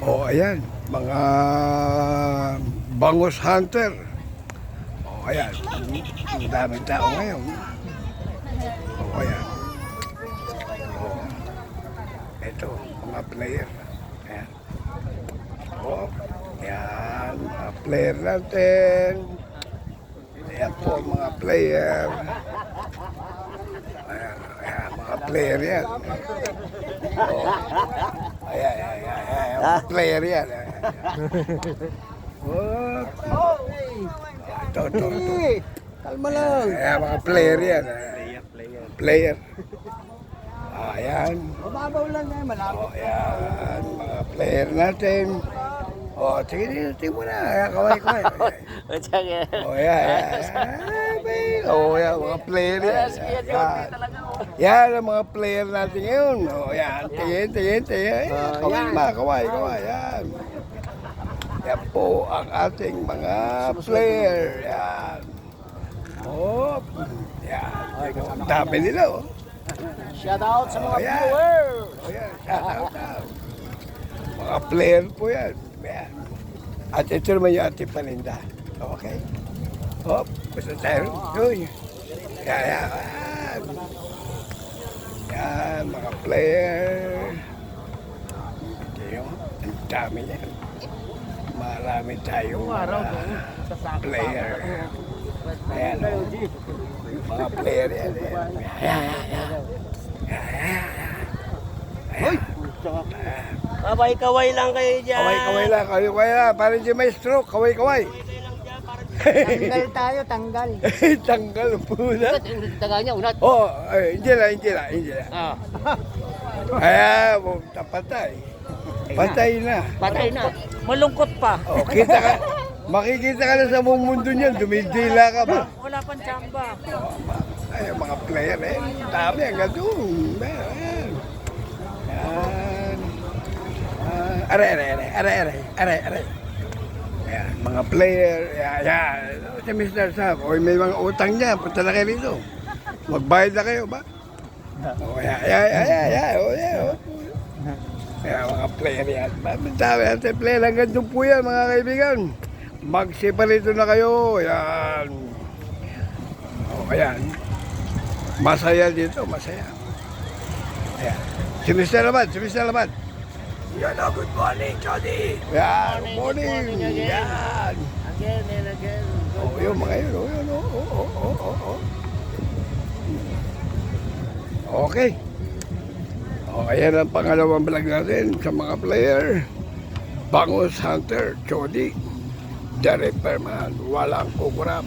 O, ayan, mga bangus hunter. O, ayan, ang daming tao ngayon. O, ayan. O, ito, mga player. Ayan. O, ayan, mga player natin. Ayan po, mga player. Ayan, ayan, mga player yan. O, ayan, ayan, ayan, mga player yan. Ito. Kalma lang. Ayan, mga player yan. Player. Ayan. Mababaw lang eh, malapit. Ayan, mga player natin. Sige, tingin mo na. Ayan, kaway. Ayan, mga player yan. Yan ang mga player natin ngayon. Ayan, tingin. Kaway. Yan. Yan po ang ating mga player. Yan. Yan. Ang dami nila, Shout out sa mga Ayan. viewers. Shout out. Mga player po yan. Yan. At ito naman yung ating paninda. Okay? Basta tayo. Yan. Yan, mga player. Ang dami yan. Marami tayong player. Ayan, mga player yan. Kaway-kaway lang kayo dyan. Kaway lang. Parang di may stroke. Kaway. Tanggal tayo, tanggal. Tanggal pula. Tagal niya, unat. Hindi na. Ayan, patay. Patay na. Malungkot pa. Makikita ka na sa buong mundo niyan. Dumidila ka ba? Wala pang tsamba. Ay, mga player dami hanggang doon. Ayan. Aray. Ayan, mga player. Ayan. Si Mr. Sam. May mga utang niya. Punta na kayo rito. Magbayad na kayo ba? Ayan. Ayan, mga player yan. Dami natin player. Hanggang doon po yan, mga kaibigan. Magsiparito na kayo. Ayan. Ayan. Masaya dito, masaya. Ayan. Si Mr. Laban. Good morning, Chody. Yan, good morning. Yan. Again and again. Yung mga yun. Okay. Ayan ang pangalawang vlog natin sa mga player. Bangus Hunter, Chody, the repairman, walang kukurap.